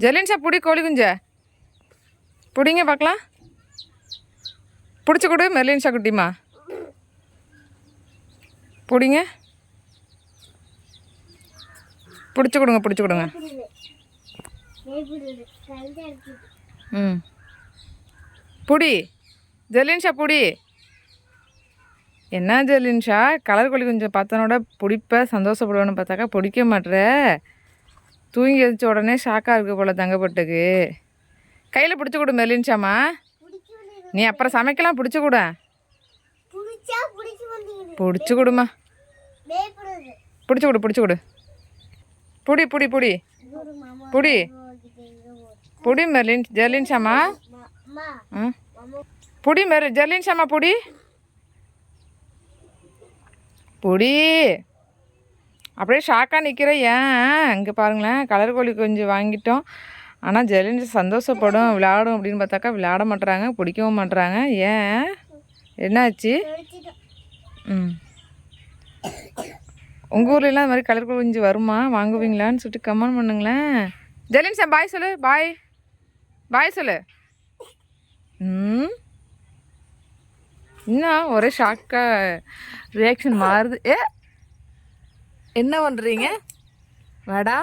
ஜெலின்ஷா பிடி கோழி குஞ்சை பிடிங்க பார்க்கலாம். பிடிச்சி கொடு மெர்லின்ஷா குட்டிமா. பிடிங்க, பிடிச்சி கொடுங்க, பிடிச்சி கொடுங்க. ம், புடி ஜெலின்ஷா புடி. என்ன ஜெலின்ஷா கலர் கோழி கொஞ்சம் பார்த்தனோட பிடிப்ப சந்தோஷப்படுவேன்னு பார்த்தாக்கா பிடிக்க மாட்டுற. தூங்கி எழுந்திரிச்ச உடனே ஷாக்காக இருக்க போல தங்கப்பட்டுக்கு. கையில் பிடிச்சி கொடு மெர்லின்ஷாம்மா. நீ அப்புறம் சமைக்கலாம், பிடிச்சி கூட. பிடிச்சி கொடுமா, பிடிச்சி கொடு, பிடிச்சி கொடு. புடி புடி புடி புடி புடி ஜெர்லின்ஷாம்மா. புடி ஜெர்லின்ஷாம்மா புடி புடி. அப்படியே ஷாக்காக நிற்கிற. ஏன் இங்கே பாருங்களேன், கலர் கோழி கொஞ்சம் வாங்கிட்டோம். ஆனால் ஜெர்லின்ஷா சந்தோஷப்படும் விளையாடும் அப்படின்னு பார்த்தாக்கா விளையாட மாட்டுறாங்க, பிடிக்கவும் மாட்டுறாங்க. ஏன் என்னாச்சு? ம், உங்கள் ஊர்லலாம் இந்த மாதிரி கலர் கோழி குஞ்சு வருமா, வாங்குவீங்களான்னு சொல்லிட்டு கமெண்ட் பண்ணுங்களேன். ஜெர்லின்ஷா பாய் சொல்லு, பாய் பாய் சொல்லு. ம், இன்னும் ஒரே ஷாக்காக ரியாக்ஷன் மாறுது. என்ன பண்ணுறீங்க? வாடா.